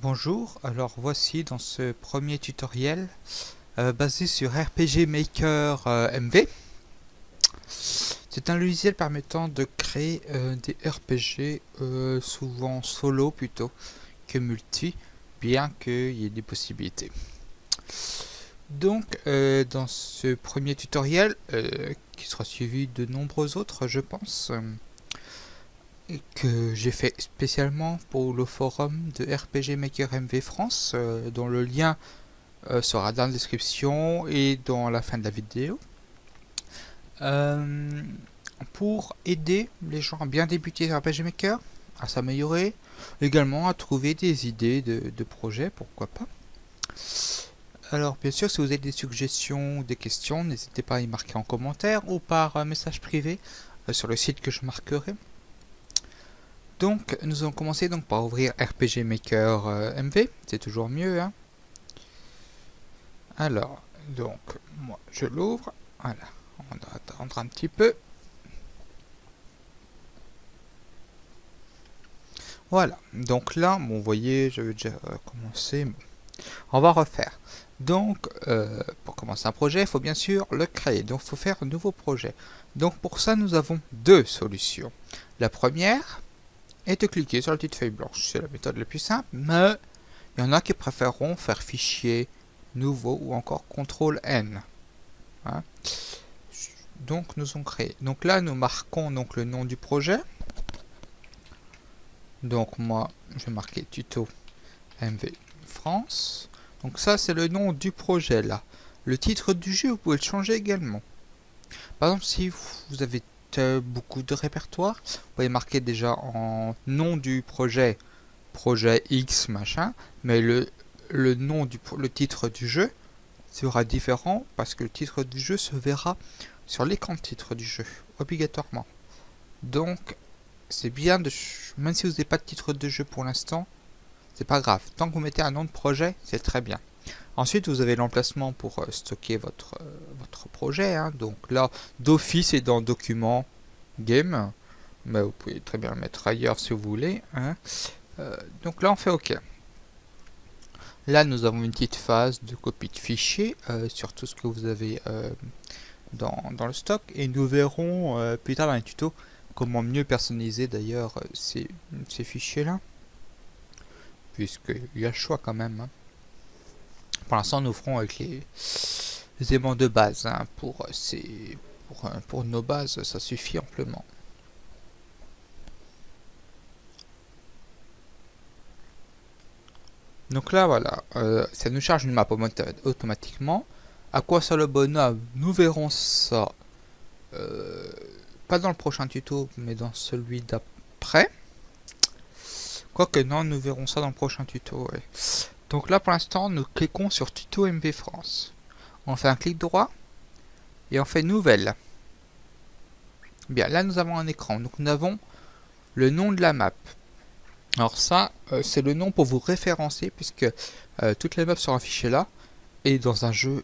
Bonjour, alors voici dans ce premier tutoriel basé sur RPG Maker MV. C'est un logiciel permettant de créer des RPG souvent solo plutôt que multi, bien qu'il y ait des possibilités. Donc dans ce premier tutoriel, qui sera suivi de nombreux autres je pense, que j'ai fait spécialement pour le forum de RPG Maker MV France, dont le lien sera dans la description et dans la fin de la vidéo. Pour aider les gens à bien débuter sur RPG Maker, à s'améliorer, également à trouver des idées de projets, pourquoi pas. Alors bien sûr, si vous avez des suggestions ou des questions, n'hésitez pas à y marquer en commentaire ou par message privé sur le site que je marquerai. Donc nous allons commencer donc par ouvrir RPG Maker MV, c'est toujours mieux, hein. Alors, donc, moi je l'ouvre, voilà, on va attendre un petit peu. Voilà, donc là, bon, vous voyez, j'avais déjà commencé, bon. On va refaire. Donc, pour commencer un projet, il faut bien sûr le créer, donc il faut faire un nouveau projet. Donc pour ça, nous avons deux solutions. La première est de cliquer sur la petite feuille blanche, c'est la méthode la plus simple, mais il y en a qui préféreront faire fichier, nouveau ou encore CTRL-N. Hein. Donc nous allons créer. Donc là nous marquons donc le nom du projet. Donc moi je vais marquer tuto MV France. Donc ça c'est le nom du projet là. Le titre du jeu vous pouvez le changer également. Par exemple si vous avez beaucoup de répertoire, vous pouvez marquer déjà en nom du projet X machin, mais le nom le titre du jeu sera différent parce que le titre du jeu se verra sur l'écran de titre du jeu, obligatoirement. Donc, c'est bien de... Même si vous n'avez pas de titre de jeu pour l'instant, c'est pas grave. Tant que vous mettez un nom de projet, c'est très bien. Ensuite, vous avez l'emplacement pour stocker votre projet. Hein. Donc là, d'office et dans Document, Game. Mais vous pouvez très bien le mettre ailleurs si vous voulez. Hein. Donc là, on fait OK. Là, nous avons une petite phase de copie de fichier sur tout ce que vous avez dans le stock. Et nous verrons plus tard dans les tutos comment mieux personnaliser d'ailleurs ces fichiers-là. Puisqu'il y a le choix quand même. Hein. Pour l'instant, nous ferons avec les éléments de base. Hein. Pour nos bases, ça suffit amplement. Donc là, voilà, ça nous charge une map automatiquement. À quoi ça le bonhomme? Nous verrons ça, pas dans le prochain tuto, mais dans celui d'après. Quoique non, nous verrons ça dans le prochain tuto. Ouais. Donc là, pour l'instant, nous cliquons sur Tuto MV France. On fait un clic droit et on fait Nouvelle. Bien, là, nous avons un écran. Donc nous avons le nom de la map. Alors ça, c'est le nom pour vous référencer, puisque toutes les maps sont affichées là. Et dans un jeu,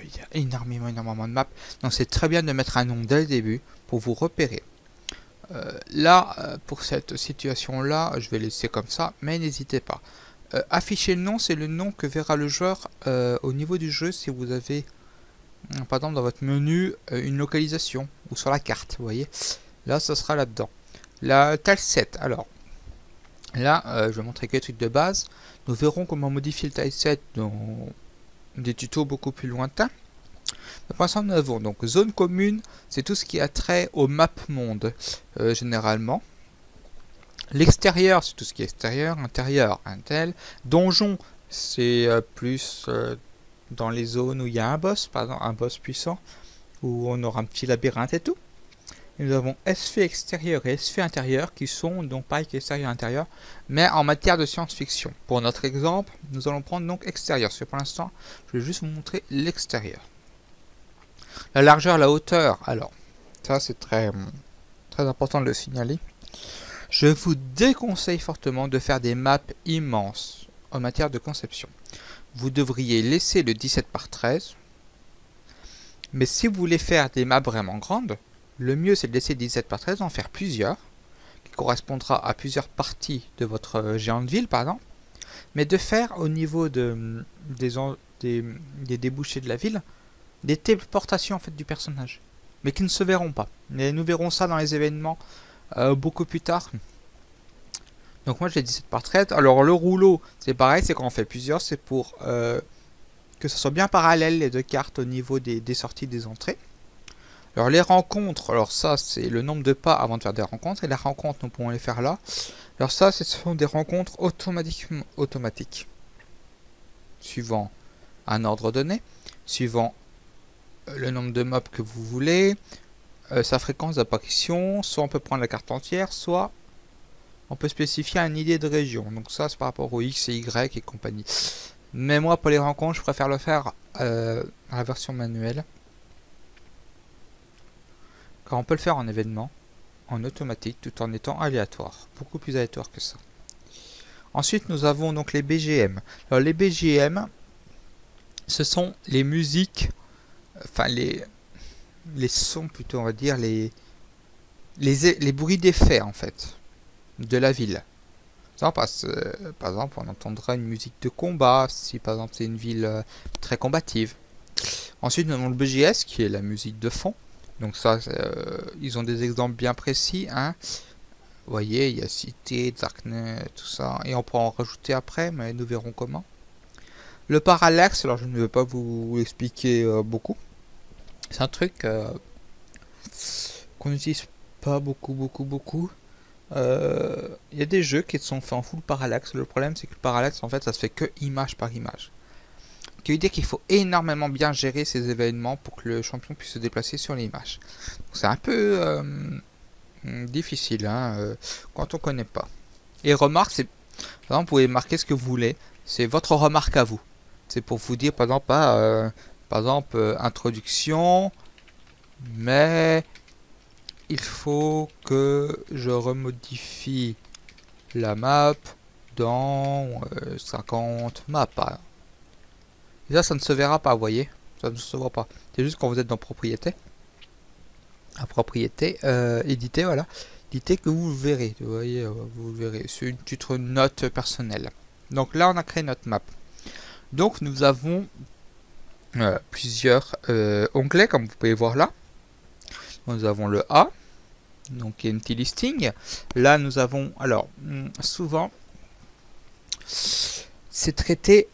il y a énormément de maps. Donc c'est très bien de mettre un nom dès le début pour vous repérer. Là, pour cette situation-là, je vais laisser comme ça, mais n'hésitez pas. Afficher le nom, c'est le nom que verra le joueur au niveau du jeu si vous avez, par exemple, dans votre menu, une localisation, ou sur la carte, vous voyez. Là, ça sera là-dedans. La tileset, alors... Là, je vais montrer quelques trucs de base. Nous verrons comment modifier le tileset dans des tutos beaucoup plus lointains. Pour l'instant, nous avons donc zone commune, c'est tout ce qui a trait au map monde, généralement. L'extérieur, c'est tout ce qui est extérieur, intérieur, un tel. Donjon, c'est plus dans les zones où il y a un boss, par exemple un boss puissant, où on aura un petit labyrinthe et tout. Et nous avons SV extérieur et SV intérieur qui sont donc pareil qu'extérieur et intérieur, mais en matière de science-fiction. Pour notre exemple, nous allons prendre donc extérieur. Parce que pour l'instant, je vais juste vous montrer l'extérieur. La largeur, la hauteur. Alors, ça c'est très important de le signaler. Je vous déconseille fortement de faire des maps immenses en matière de conception. Vous devriez laisser le 17 par 13. Mais si vous voulez faire des maps vraiment grandes, le mieux c'est de laisser 17 par 13, en faire plusieurs, qui correspondra à plusieurs parties de votre géant de ville par exemple. mais de faire au niveau des débouchés de la ville des téléportations en fait du personnage, mais qui ne se verront pas. Mais nous verrons ça dans les événements beaucoup plus tard. Donc moi j'ai dit cette partie. Alors le rouleau, c'est pareil, c'est quand on fait plusieurs, c'est pour que ce soit bien parallèle les deux cartes au niveau des sorties, des entrées. Alors les rencontres, alors ça c'est le nombre de pas avant de faire des rencontres, et les rencontres nous pouvons les faire là. Alors ça ce sont des rencontres automatiques, suivant un ordre donné, suivant le nombre de mobs que vous voulez, sa fréquence d'apparition, soit on peut prendre la carte entière, soit on peut spécifier une idée de région. Donc ça c'est par rapport aux X et Y et compagnie. Mais moi pour les rencontres je préfère le faire à la version manuelle. Car on peut le faire en événement, en automatique, tout en étant aléatoire. Beaucoup plus aléatoire que ça. Ensuite nous avons donc les BGM. Alors les BGM, ce sont les musiques, enfin les sons plutôt, on va dire, les bruits d'effets en fait, de la ville. Par exemple, on entendra une musique de combat, si par exemple c'est une ville très combative. Ensuite, nous avons le BGS, qui est la musique de fond. Donc ça, ils ont des exemples bien précis. Hein. Vous voyez, il y a Cité, Darknet, tout ça. Et on pourra en rajouter après, mais nous verrons comment. Le parallaxe, alors je ne vais pas vous expliquer beaucoup. C'est un truc qu'on n'utilise pas beaucoup. Il y a des jeux qui sont faits en full parallaxe. Le problème c'est que le parallaxe en fait ça se fait que image par image. Ce qui veut dire qu'il faut énormément bien gérer ces événements pour que le champion puisse se déplacer sur l'image. C'est un peu difficile hein, quand on connaît pas. Et remarque, c'est par exemple, vous pouvez marquer ce que vous voulez. C'est votre remarque à vous. C'est pour vous dire par exemple, introduction, mais il faut que je remodifie la map dans 50 maps. Et ça ne se verra pas, vous voyez. Ça ne se voit pas. C'est juste quand vous êtes dans propriété. À propriété, éditer, voilà. Éditer que vous le verrez. Vous voyez, vous le verrez. C'est une petite note personnelle. Donc là, on a créé notre map. Donc nous avons plusieurs onglets, comme vous pouvez voir là. Nous avons le A, donc empty listing. Là, nous avons, alors, souvent, c'est traité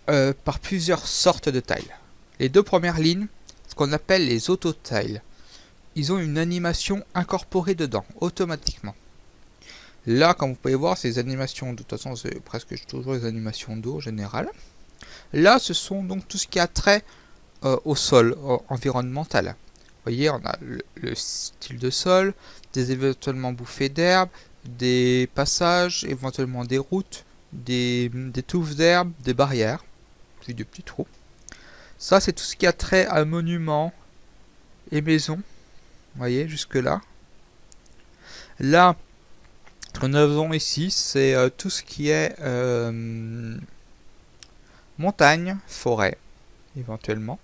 par plusieurs sortes de tiles. Les deux premières lignes, ce qu'on appelle les auto-tiles. Ils ont une animation incorporée dedans, automatiquement. Là, comme vous pouvez voir, c'est les animations, de toute façon, c'est presque toujours les animations d'eau en général. Là, ce sont donc tout ce qui a trait au sol, environnemental. Vous voyez, on a le style de sol, des éventuellement bouffées d'herbe, des passages, éventuellement des routes, des touffes d'herbe, des barrières, puis des petits trous. Ça, c'est tout ce qui a trait à monuments et maisons. Vous voyez, jusque là. Là, ce que nous avons ici, c'est tout ce qui est montagne, forêt, éventuellement.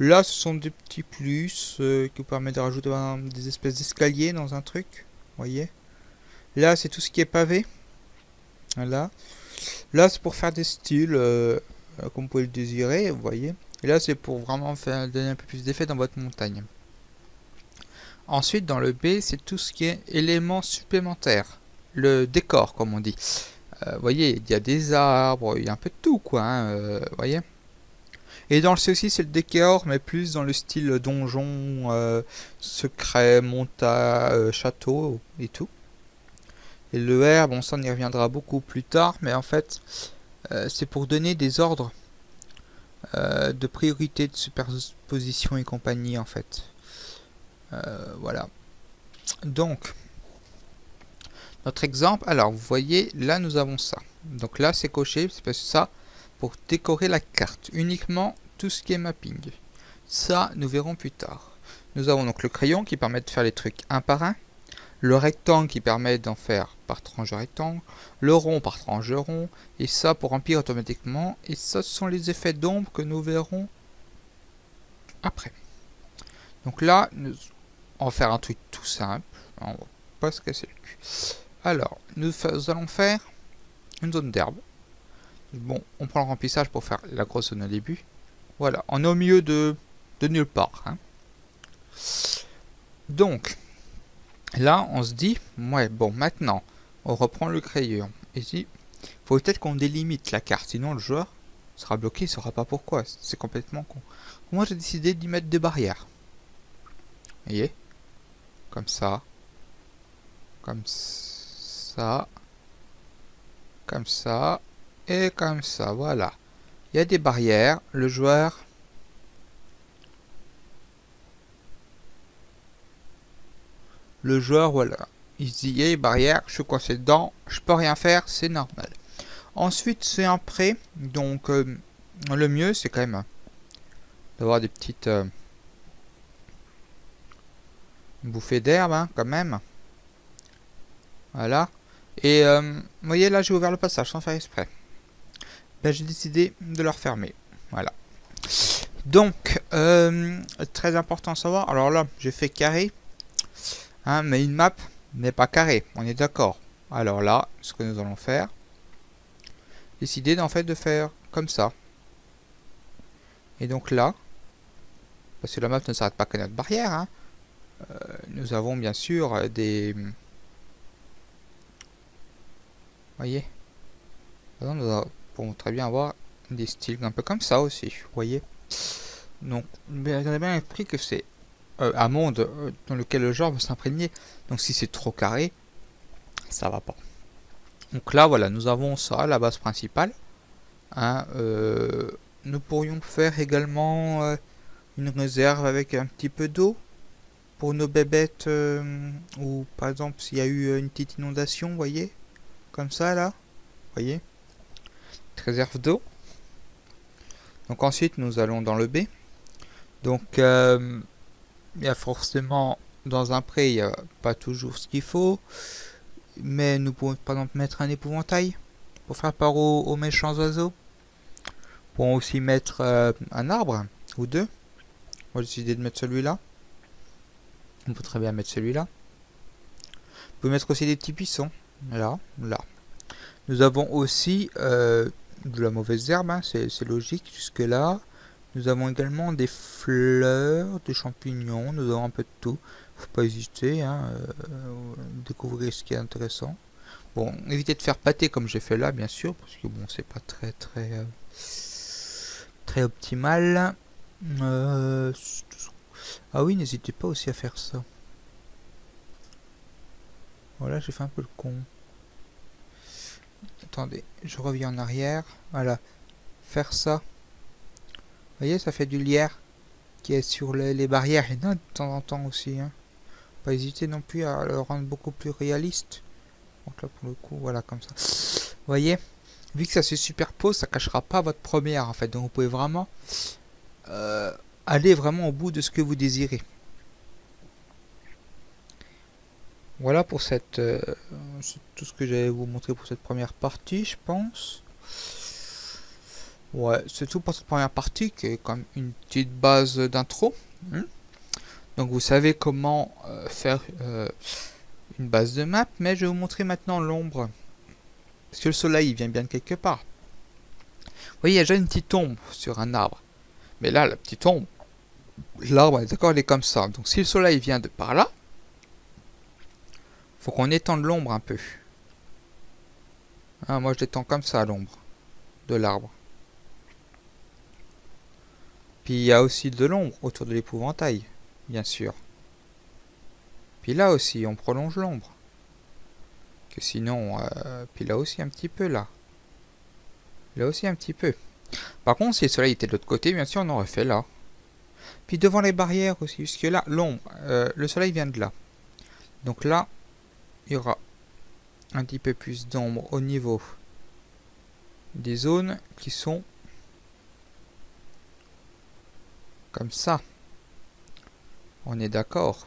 Là, ce sont des petits plus qui vous permettent de rajouter des espèces d'escaliers dans un truc. Vous voyez. Là, c'est tout ce qui est pavé. Voilà. Là, c'est pour faire des styles comme vous pouvez le désirer. Vous voyez. Et là, c'est pour vraiment donner un peu plus d'effet dans votre montagne. Ensuite, dans le B, c'est tout ce qui est éléments supplémentaires. Le décor, comme on dit. Vous voyez, il y a des arbres, il y a un peu de tout, quoi. Hein, vous voyez. Et dans le C aussi, c'est le décor, mais plus dans le style donjon, secret, montagne, château et tout. Et le R, bon, ça on y reviendra beaucoup plus tard, mais en fait, c'est pour donner des ordres de priorité, de superposition et compagnie, en fait. Voilà. Donc, notre exemple, alors vous voyez, là nous avons ça. Donc là c'est coché, c'est parce que ça, pour décorer la carte, uniquement tout ce qui est mapping. Ça, nous verrons plus tard. Nous avons donc le crayon qui permet de faire les trucs un par un. Le rectangle qui permet d'en faire par tranche de rectangle. Le rond par tranche de rond. Et ça pour remplir automatiquement. Et ça, ce sont les effets d'ombre que nous verrons après. Donc là, on va faire un truc tout simple. On va pas se casser le cul. Alors, nous allons faire une zone d'herbe. Bon, on prend le remplissage pour faire la grosse zone au début. Voilà, on est au milieu de nulle part. Hein. Donc, là, on se dit, ouais, bon, maintenant, on reprend le crayon. Ici, il faut peut-être qu'on délimite la carte, sinon le joueur sera bloqué, il ne saura pas pourquoi. C'est complètement con. Moi, j'ai décidé d'y mettre des barrières. Vous voyez? Comme ça. Comme ça. Comme ça. Et comme ça, voilà. Il y a des barrières. Le joueur... voilà. Il se dit, il y a des barrières, je suis coincé dedans, je peux rien faire, c'est normal. Ensuite, c'est un pré. Donc, le mieux, c'est quand même d'avoir des petites bouffées d'herbe, hein, quand même. Voilà. Et, vous voyez, là, j'ai ouvert le passage sans faire exprès. Ben, j'ai décidé de le refermer. Voilà. Donc, très important à savoir. Alors là, j'ai fait carré. Hein, mais une map n'est pas carrée. On est d'accord. Alors là, ce que nous allons faire, décider en fait de faire comme ça. Et donc là, parce que la map ne s'arrête pas qu'à notre barrière, hein, nous avons bien sûr des... Vous voyez, nous pouvons très bien avoir des styles un peu comme ça aussi, vous voyez. Donc, vous avez bien compris que c'est un monde dans lequel le genre veut s'imprégner. Donc si c'est trop carré, ça va pas. Donc là, voilà, nous avons ça, la base principale. Hein, nous pourrions faire également une réserve avec un petit peu d'eau pour nos bébêtes, ou par exemple s'il y a eu une petite inondation, vous voyez, comme ça là, vous voyez, une réserve d'eau. Donc ensuite nous allons dans le B. Donc il y a forcément dans un pré, il n'y a pas toujours ce qu'il faut, mais nous pouvons par exemple mettre un épouvantail pour faire peur aux méchants oiseaux. Nous pouvons aussi mettre un arbre ou deux. Moi j'ai décidé de mettre celui-là. On peut très bien mettre celui-là. Vous pouvez mettre aussi des petits buissons. Là, là. Nous avons aussi de la mauvaise herbe, hein, c'est logique jusque là. Nous avons également des fleurs, des champignons, nous avons un peu de tout. Faut pas hésiter, hein, découvrir ce qui est intéressant. Bon, évitez de faire pâter comme j'ai fait là, bien sûr, parce que bon, c'est pas très optimal. Ah oui, n'hésitez pas aussi à faire ça. Voilà, j'ai fait un peu le con. Attendez, je reviens en arrière. Voilà, faire ça. Vous voyez, ça fait du lierre qui est sur les barrières. Il y en a de temps en temps aussi. Hein. Pas hésiter non plus à le rendre beaucoup plus réaliste. Donc là, pour le coup, voilà, comme ça. Vous voyez, vu que ça se superpose, ça cachera pas votre première en fait. Donc vous pouvez vraiment aller vraiment au bout de ce que vous désirez. Voilà pour cette c'est tout ce que j'allais vous montrer pour cette première partie, je pense. Ouais, c'est tout pour cette première partie qui est comme une petite base d'intro. Donc vous savez comment faire une base de map, mais je vais vous montrer maintenant l'ombre. Parce que le soleil il vient bien de quelque part. Vous voyez, il y a déjà une petite ombre sur un arbre. Mais là, la petite ombre, l'arbre, d'accord, elle est comme ça. Donc si le soleil vient de par là, faut qu'on étende l'ombre un peu. Hein, moi je l'étends comme ça l'ombre de l'arbre. Puis il y a aussi de l'ombre autour de l'épouvantail, bien sûr. Puis là aussi on prolonge l'ombre. Que sinon, puis là aussi un petit peu là. Là aussi un petit peu. Par contre si le soleil était de l'autre côté, bien sûr on aurait fait là. Puis devant les barrières aussi, puisque là l'ombre, le soleil vient de là. Donc là, il y aura un petit peu plus d'ombre au niveau des zones qui sont comme ça. On est d'accord.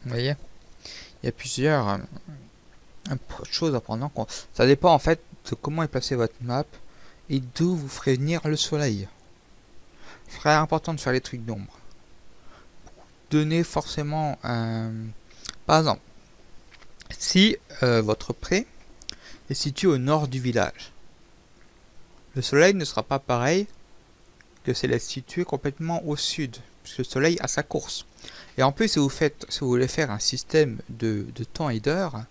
Vous voyez, il y a plusieurs choses à prendre en compte. Ça dépend en fait de comment est placée votre map et d'où vous ferez venir le soleil. C'est très important de faire les trucs d'ombre. Donnez forcément un... Par exemple, si votre pré est situé au nord du village, le soleil ne sera pas pareil que si elle est située complètement au sud, puisque le soleil a sa course. Et en plus, si vous voulez faire un système de temps et d'heure,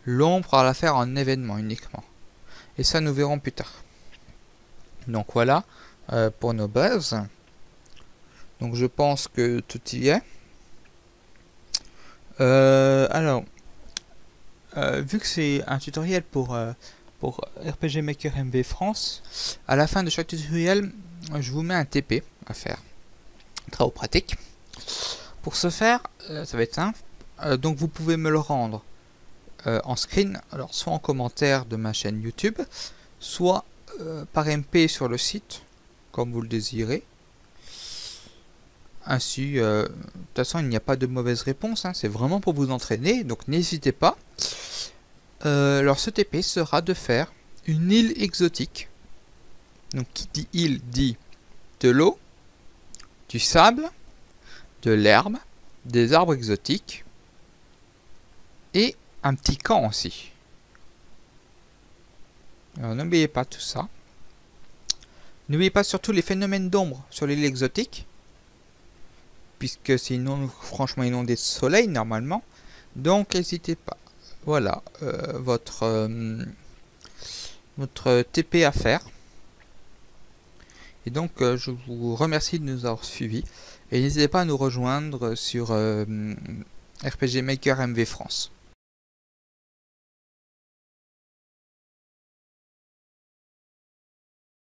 l'ombre à la faire en événement uniquement. Et ça, nous verrons plus tard. Donc voilà pour nos bases. Donc je pense que tout y est. Alors, vu que c'est un tutoriel pour RPG Maker MV France, à la fin de chaque tutoriel, je vous mets un TP à faire. Travaux pratiques. Pour ce faire, ça va être simple. Donc vous pouvez me le rendre en screen, alors soit en commentaire de ma chaîne YouTube, soit par MP sur le site, comme vous le désirez. Ainsi, de toute façon, il n'y a pas de mauvaise réponse, hein, c'est vraiment pour vous entraîner, donc n'hésitez pas. Alors ce TP sera de faire une île exotique. Donc qui dit île dit de l'eau, du sable, de l'herbe, des arbres exotiques et un petit camp aussi. Alors n'oubliez pas tout ça. N'oubliez pas surtout les phénomènes d'ombre sur l'île exotique, puisque c'est franchement inondé de soleil normalement. Donc n'hésitez pas. Voilà votre TP à faire. Et donc je vous remercie de nous avoir suivis. Et n'hésitez pas à nous rejoindre sur RPG Maker MV France.